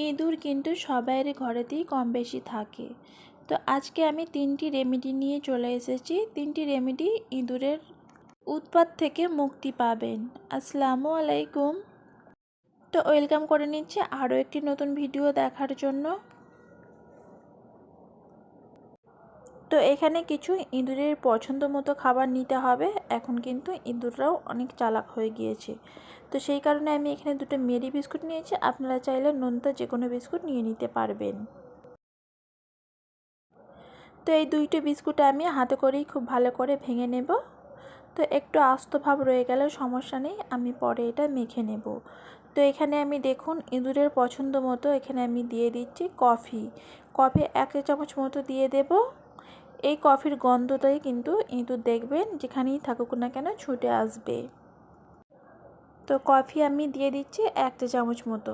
ইঁদুর কিন্তু সবাইয়ের ঘরেতেই কম বেশি থাকে। তো আজকে আমি 3টি রেমেডি নিয়ে চলে এসেছি। 3টি রেমেডি ইঁদুরের উৎপাত থেকে মুক্তি পাবেন। আসসালামু আলাইকুম। তো ওয়েলকাম করে নিচ্ছি আরও একটি নতুন ভিডিও দেখার জন্য। তো এখানে কিছু ইঁদুরের পছন্দ মতো খাবার নিতে হবে। এখন কিন্তু ইঁদুররাও অনেক চালাক হয়ে গিয়েছে। তো সেই কারণে আমি এখানে দুটো মেরি বিস্কুট নিয়েছি। আপনারা চাইলে নোনতা যে কোনো বিস্কুট নিয়ে নিতে পারবেন। তো এই দুইটি বিস্কুট আমি হাতে করেই খুব ভালো করে ভেঙে নেব। তো একটু আস্ত ভাব রয়ে গেলেও সমস্যা নেই, আমি পরে এটা মেখে নেব। তো এখানে আমি দেখুন ইঁদুরের পছন্দ মতো এখানে আমি দিয়ে দিচ্ছি কফি 1 চা চামচ মতো দিয়ে দেব। এই কফির গন্ধটাই কিন্তু ইঁদুর দেখবেন যেখানেই থাকুক না কেন ছুটে আসবে। তো কফি আমি দিয়ে দিচ্ছি 1 চা চামচ মতো।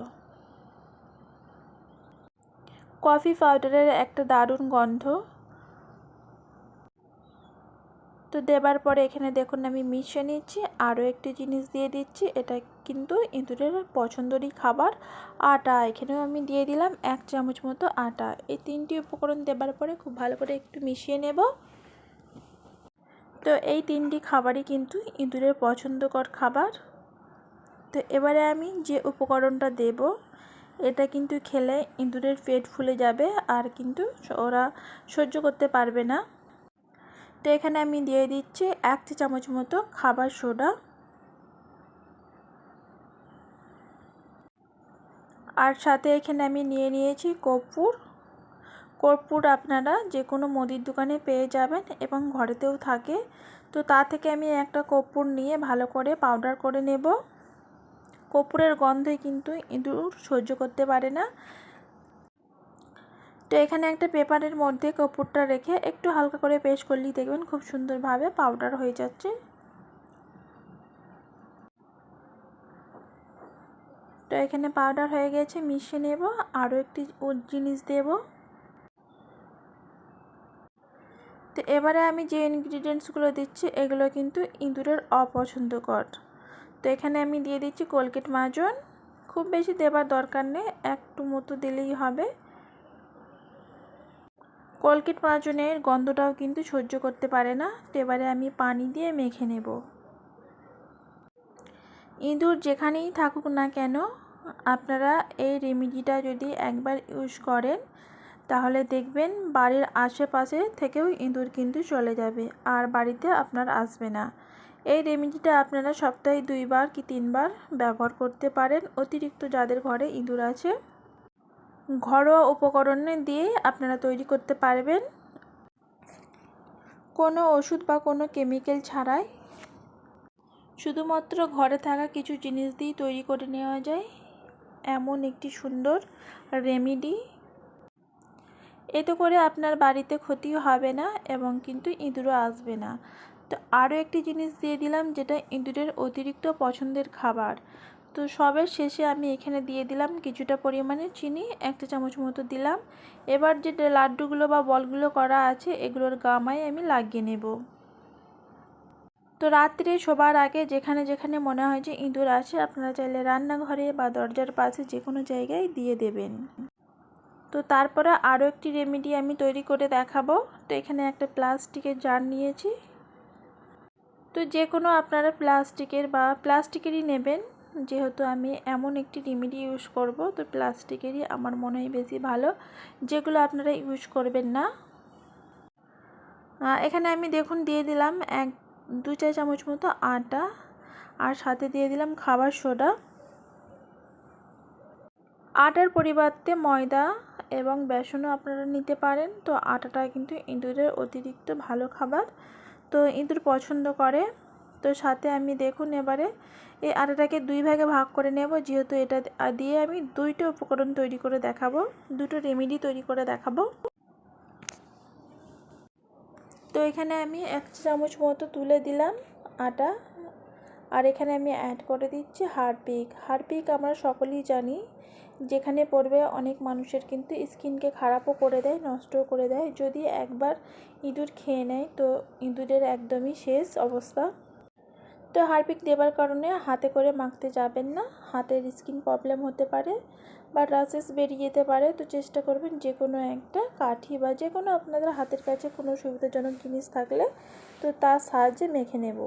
কফি পাউডারের একটা দারুণ গন্ধ। তো দেবার পরে এখানে দেখুন আমি মিশিয়ে নিচ্ছি। আরও একটি জিনিস দিয়ে দিচ্ছি, এটা কিন্তু ইঁদুরের পছন্দেরই খাবার, আটা। এখানেও আমি দিয়ে দিলাম 1 চামচ মতো আটা। এই 3টি উপকরণ দেবার পরে খুব ভালো করে একটু মিশিয়ে নেব। তো এই 3টি খাবারই কিন্তু ইঁদুরের পছন্দকর খাবার। তো এবারে আমি যে উপকরণটা দেব, এটা কিন্তু খেলে ইঁদুরের পেট ফুলে যাবে আর কিন্তু ওরা সহ্য করতে পারবে না। তো এখানে আমি দিয়ে দিচ্ছি 1 চা চামচ মতো খাবার সোডা। আর সাথে এখানে আমি নিয়ে নিয়েছি কর্পূর। কর্পূর আপনারা যে কোনো মুদির দোকানে পেয়ে যাবেন এবং ঘরেতেও থাকে। তো তা থেকে আমি একটা কর্পূর নিয়ে ভালো করে পাউডার করে নেব। কর্পূরের গন্ধে কিন্তু ইঁদুর সহ্য করতে পারে না। তো এখানে একটা পেপারের মধ্যে কর্পূরটা রেখে একটু হালকা করে পেস্ট করলেই দেখবেন খুব সুন্দরভাবে পাউডার হয়ে যাচ্ছে। তো এখানে পাউডার হয়ে গেছে, মিশিয়ে নেব। আরও একটি জিনিস দেব। তো এবারে আমি যে ইনগ্রিডিয়েন্টসগুলো দিচ্ছি এগুলো কিন্তু ইঁদুরের অপছন্দকর। তো এখানে আমি দিয়ে দিচ্ছি কোলগেট মাজন। খুব বেশি দেবার দরকার নেই, একটু মতো দিলেই হবে। কোলগেট মাজনের গন্ধটাও কিন্তু সহ্য করতে পারে না। তো এবারে আমি পানি দিয়ে মেখে নেব। ইঁদুর যেখানেই থাকুক না কেন আপনারা এই রেমেডিটা যদি একবার ইউজ করেন তাহলে দেখবেন বাড়ির আশেপাশে থেকেও ইঁদুর কিন্তু চলে যাবে আর বাড়িতে আপনার আসবে না। এই রেমেডিটা আপনারা সপ্তাহে 2 বার কি 3 বার ব্যবহার করতে পারেন। অতিরিক্ত যাদের ঘরে ইঁদুর আছে ঘরোয়া উপকরণ দিয়ে আপনারা তৈরি করতে পারবেন, কোনো ওষুধ বা কোনো কেমিক্যাল ছাড়াই। শুধুমাত্র ঘরে থাকা কিছু জিনিস দিয়ে তৈরি করে নেওয়া যায় এমন একটি সুন্দর রেমেডি। এতে করে আপনার বাড়িতে ক্ষতিও হবে না এবং কিন্তু ইঁদুরও আসবে না। তো আরও একটি জিনিস দিয়ে দিলাম যেটা ইঁদুরের অতিরিক্ত পছন্দের খাবার। তো সবের শেষে আমি এখানে দিয়ে দিলাম কিছুটা পরিমাণে চিনি, 1 চা চামচ মতো দিলাম। এবার যে লাড্ডুগুলো বা বলগুলো করা আছে এগুলোর গামায় আমি লাগিয়ে নেব। তো রাত্রে শোবার আগে যেখানে যেখানে মনে হয় যে ইঁদুর আছে আপনারা চাইলে রান্নাঘরে বা দরজার পাশে যে কোনো জায়গায় দিয়ে দেবেন। তো তারপরে আরও একটি রেমেডি আমি তৈরি করে দেখাবো। তো এখানে একটা প্লাস্টিকের জার নিয়েছি। তো যে কোনো আপনারা প্লাস্টিকেরই নেবেন, যেহেতু আমি এমন একটি রেমেডি ইউজ করব। তো প্লাস্টিকেরই আমার মনে হয় বেশি ভালো, যেগুলো আপনারা ইউজ করবেন না। এখানে আমি দেখুন দিয়ে দিলাম 2 চা চামচ মতো আটা আর সাথে দিয়ে দিলাম খাবার সোডা। আটার পরিবর্তে ময়দা এবং বেসনও আপনারা নিতে পারেন। তো আটাটা কিন্তু ইঁদুরের অতিরিক্ত ভালো খাবার, তো ইঁদুর পছন্দ করে। তো সাথে আমি দেখুন এবারে এই আটাটাকে 2 ভাগে ভাগ করে নেব, যেহেতু এটা দিয়ে আমি 2টো উপকরণ তৈরি করে দেখাবো, 2টো রেমেডি তৈরি করে দেখাবো। তো এখানে আমি 1 চামচ মতো তুলে দিলাম আটা আর এখানে আমি অ্যাড করে দিচ্ছি হারপিক। হারপিক আমরা সকলেই জানি যেখানে পড়বে অনেক মানুষের কিন্তু স্কিনকে খারাপও করে দেয়, নষ্টও করে দেয়। যদি একবার ইঁদুর খেয়ে নেয় তো ইঁদুরের একদমই শেষ অবস্থা। তো হারপিক দেবার কারণে হাতে করে মাখতে যাবেন না, হাতের স্কিন প্রবলেম হতে পারে। বা রাসেস বেরিয়ে যেতে পারে। তো চেষ্টা করবেন যে কোনো একটা কাঠি বা যে কোনো আপনাদের হাতের কাছে কোনো সুবিধাজনক জিনিস থাকলে তো তার সাহায্যে মেখে নেব।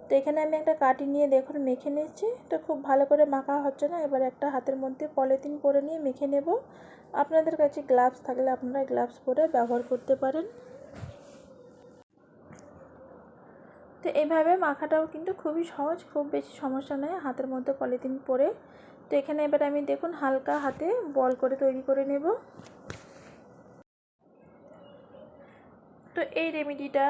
তো এখানে আমি একটা কাঠি নিয়ে দেখুন মেখে নিচ্ছি। তো খুব ভালো করে মাখা হচ্ছে না, এবার একটা হাতের মধ্যে পলিথিন পরে নিয়ে মেখে নেব। আপনাদের কাছে গ্লাভস থাকলে আপনারা গ্লাভস পরে ব্যবহার করতে পারেন। তো এইভাবে মাখাটাও কিন্তু খুবই সহজ, খুব বেশি সমস্যা নয় হাতের মধ্যে পলিথিন পরে। তো এখানে এবার আমি দেখুন হালকা হাতে বল করে তৈরি করে নেব। তো এই রেমেডিটা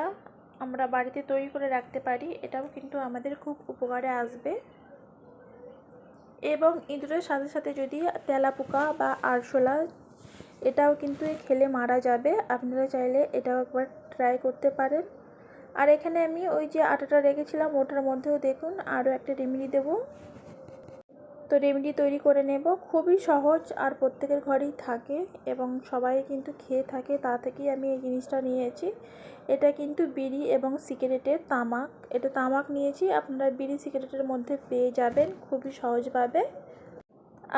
আমরা বাড়িতে তৈরি করে রাখতে পারি, এটাও কিন্তু আমাদের খুব উপকারে আসবে। এবং ইঁদুরের সাথে সাথে যদি তেলাপোকা বা আরশোলা এটাও কিন্তু খেলে মারা যাবে। আপনারা চাইলে এটাও একবার ট্রাই করতে পারেন। আর এখানে আমি ওই যে আটাটা রেখেছিলাম ওটার মধ্যেও দেখুন আরও একটা রেমেডি দেব। তো রেমেডি তৈরি করে নেব, খুবই সহজ আর প্রত্যেকের ঘরেই থাকে এবং সবাই কিন্তু খেয়ে থাকে, তা থেকেই আমি এই জিনিসটা নিয়েছি। এটা কিন্তু বিড়ি এবং সিগারেটের তামাক, এটা তামাক নিয়েছি, আপনারা বিড়ি সিগারেটের মধ্যে পেয়ে যাবেন খুবই সহজভাবে।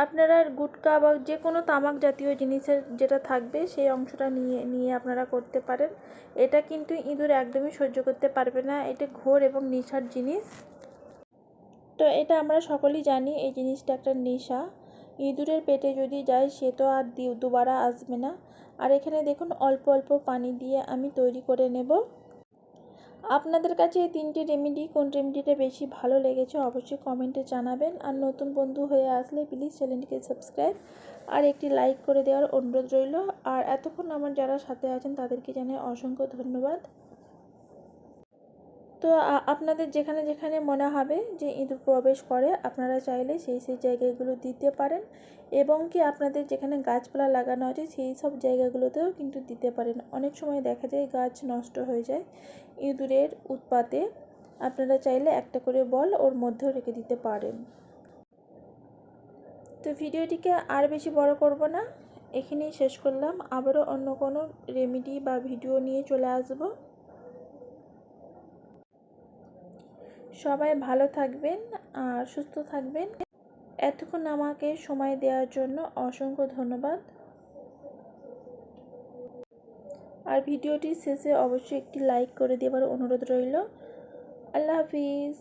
আপনারা গুটকা বা যে কোনো তামাক জাতীয় জিনিসের যেটা থাকবে সেই অংশটা নিয়ে আপনারা করতে পারেন। এটা কিন্তু ইঁদুর একদমই সহ্য করতে পারবে না, এটা ঘোর এবং নেশার জিনিস। তো এটা আমরা সকলেই জানি এই জিনিসটা একটা নেশা। ইঁদুরের পেটে যদি যায় সে তো আর দুবারা আসবে না। আর এখানে দেখুন অল্প অল্প পানি দিয়ে আমি তৈরি করে নেব। আপনাদের কাছে এই 3টে রেমেডি কোন রেমেডিটা বেশি ভালো লেগেছে অবশ্যই কমেন্টে জানাবেন। আর নতুন বন্ধু হয়ে আসলে প্লিজ চ্যানেলটিকে সাবস্ক্রাইব আর একটি লাইক করে দেওয়ার অনুরোধ রইল। আর এতক্ষণ আমার যারা সাথে আছেন তাদেরকে জানাই অসংখ্য ধন্যবাদ। তো আপনাদের যেখানে যেখানে মনে হবে যে ইঁদুর প্রবেশ করে আপনারা চাইলে সেই জায়গাগুলো দিতে পারেন, এবং কি আপনাদের যেখানে গাছপালা লাগানো আছে সেই সব জায়গাগুলোতেও কিন্তু দিতে পারেন। অনেক সময় দেখা যায় গাছ নষ্ট হয়ে যায় ইঁদুরের উৎপাতে, আপনারা চাইলে একটা করে বল ওর মধ্যেও রেখে দিতে পারেন। তো ভিডিওটিকে আর বেশি বড় করব না, এখানেই শেষ করলাম। আবারও অন্য কোনো রেমেডি বা ভিডিও নিয়ে চলে আসব। সবাই ভালো থাকবেন আর সুস্থ থাকবেন। এতক্ষণ আমাকে সময় দেওয়ার জন্য অসংখ্য ধন্যবাদ। আর ভিডিওটির শেষে অবশ্যই একটি লাইক করে দেওয়ার অনুরোধ রইল। আল্লাহ হাফিজ।